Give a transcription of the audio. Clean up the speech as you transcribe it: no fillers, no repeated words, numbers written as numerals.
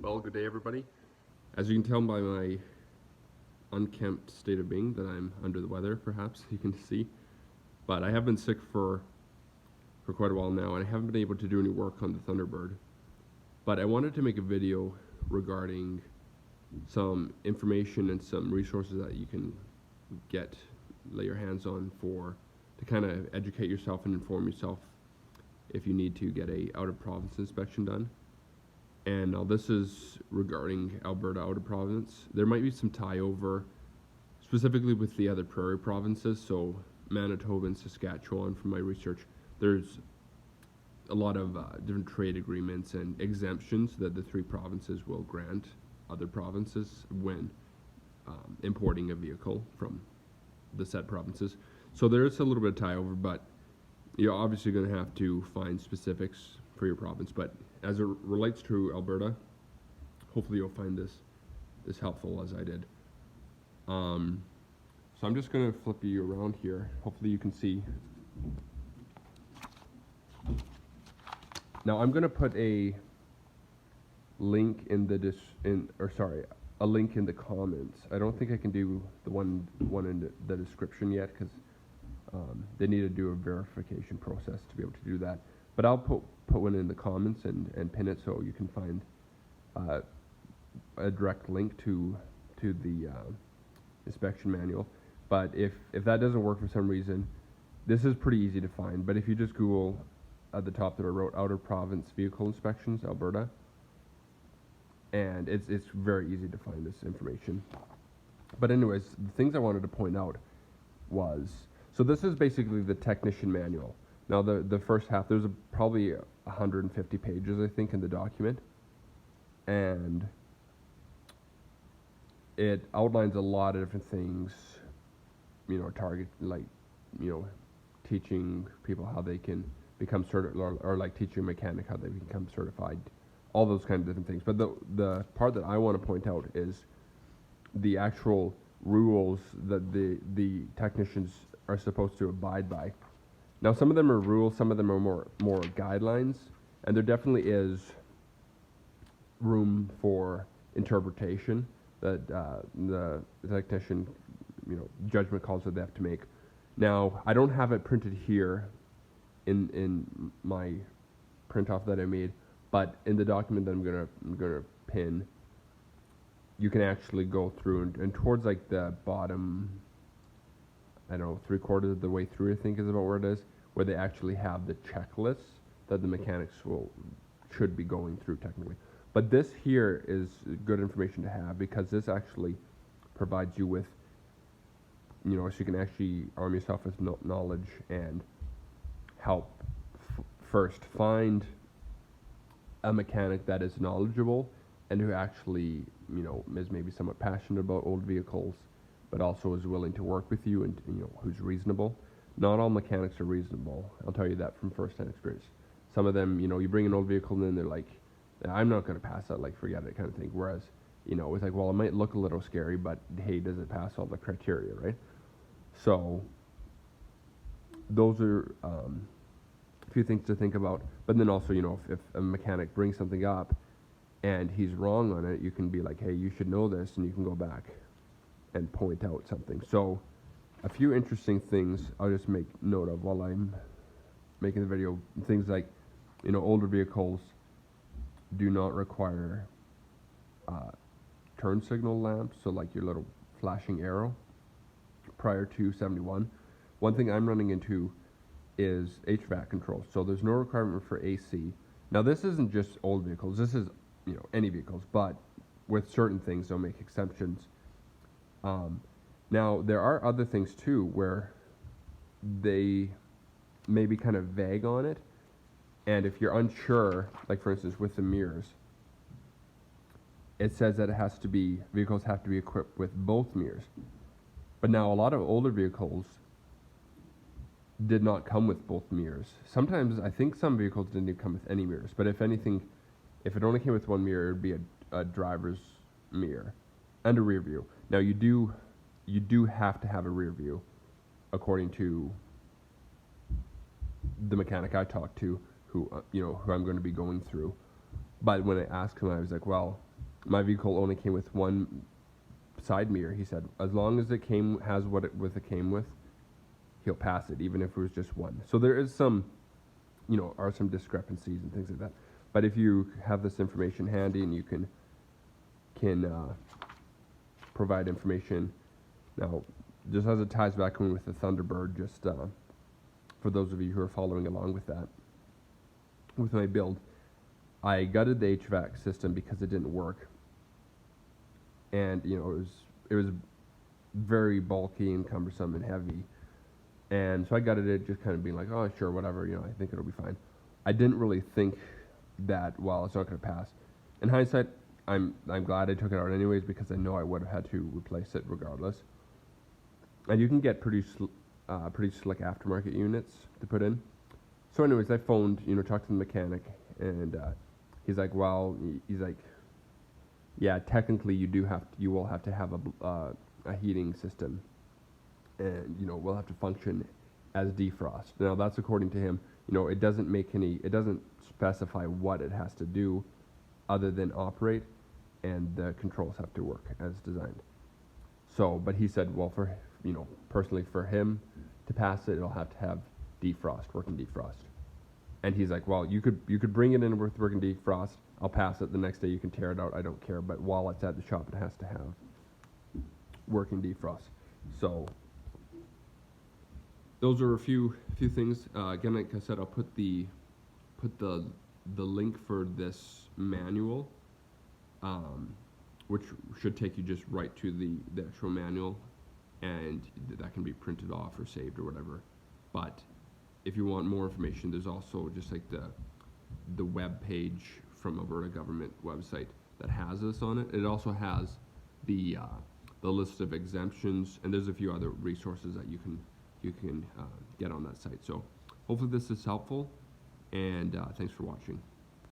Well, good day, everybody. As you can tell by my unkempt state of being that I'm under the weather, perhaps you can see. But I have been sick for quite a while now, and I haven't been able to do any work on the Thunderbird. But I wanted to make a video regarding some information and some resources that you can lay your hands on to kind of educate yourself and inform yourself if you need to get a out-of-province inspection done. And now this is regarding Alberta out-of-province. There might be some tie-over, specifically with the other prairie provinces, so Manitoba and Saskatchewan. From my research, there's a lot of different trade agreements and exemptions that the three provinces will grant other provinces when importing a vehicle from the said provinces. So there is a little bit of tie-over, but you're obviously going to have to find specifics for your province. But as it relates to Alberta, hopefully you'll find this helpful as I did. So I'm just going to flip you around here. Hopefully you can see. Now I'm going to put a link in the a link in the comments. I don't think I can do the one in the description yet because they need to do a verification process to be able to do that. But I'll put one in the comments and pin it so you can find a direct link to the inspection manual. But if that doesn't work for some reason, this is pretty easy to find. But if you just Google at the top that I wrote outer province vehicle inspections, Alberta, and it's very easy to find this information. But anyways, the things I wanted to point out was, so this is basically the technician manual. Now the first half, there's probably 150 pages, I think, in the document, and it outlines a lot of different things, teaching people how they can become certified, or like teaching a mechanic how they become certified, all those kind of different things. But the part that I want to point out is the actual rules that the technicians are supposed to abide by. Now, some of them are rules, some of them are more guidelines, and there definitely is room for interpretation that the technician, judgment calls that they have to make. Now, I don't have it printed here in my print off that I made, but in the document that I'm gonna pin, you can actually go through and towards like the bottom, I don't know, 3/4 of the way through, I think is about where it is, where they actually have the checklists that the mechanics should be going through technically. But this here is good information to have because this actually provides you with, so you can actually arm yourself with knowledge and help first find a mechanic that is knowledgeable and who actually, is maybe somewhat passionate about old vehicles, but also is willing to work with you and, who's reasonable. Not all mechanics are reasonable. I'll tell you that from first-hand experience. Some of them, you bring an old vehicle and then they're like, I'm not going to pass that, like, forget it kind of thing. Whereas, it's like, well, it might look a little scary, but hey, does it pass all the criteria, right? So those are a few things to think about. But then also, if a mechanic brings something up and he's wrong on it, you can be like, hey, you should know this, and you can go back and point out something. So a few interesting things I'll just make note of while I'm making the video. Things like, older vehicles do not require turn signal lamps, so like your little flashing arrow, prior to 71. One thing I'm running into is HVAC control. So there's no requirement for AC. Now this isn't just old vehicles, this is any vehicles, but with certain things they'll make exceptions. Now, there are other things too where they may be kind of vague on it, and if you're unsure, like for instance with the mirrors, it says that vehicles have to be equipped with both mirrors. But now a lot of older vehicles did not come with both mirrors. Sometimes I think some vehicles didn't even come with any mirrors, but if anything, if it only came with one mirror, it would be a driver's mirror and a rear view. Now you do have to have a rear view, according to the mechanic I talked to, who I'm going to be going through. But when I asked him, I was like, well, my vehicle only came with one side mirror. He said, as long as it has what it came with, he'll pass it, even if it was just one. So there is some, are some discrepancies and things like that. But if you have this information handy and you can provide information, now just as it ties back in with the Thunderbird, just for those of you who are following along with that, with my build, I gutted the HVAC system because it didn't work, and it was very bulky and cumbersome and heavy. And so I gutted it, just kind of being like, oh, sure, whatever, I think it'll be fine. I didn't really think that, well, it's not going to pass. In hindsight, I'm glad I took it out anyways, because I know I would have had to replace it regardless. And you can get pretty slick aftermarket units to put in. So anyways, I phoned, talked to the mechanic, and he's like, yeah, technically you will have to have a heating system, and we'll have to function as defrost. Now that's according to him. It doesn't specify what it has to do other than operate, and the controls have to work as designed. So, but he said, well, personally for him to pass it, it'll have to have working defrost. And he's like, well, you could bring it in with working defrost. I'll pass it. The next day you can tear it out. I don't care. But while it's at the shop, it has to have working defrost. So those are a few things. Again, like I said, I'll put the link for this manual, which should take you just right to the actual manual, and that can be printed off or saved or whatever. But if you want more information, there's also just like the web page from Alberta government website that has this on it. It also has the list of exemptions, and there's a few other resources that you can get on that site. So hopefully this is helpful, and thanks for watching.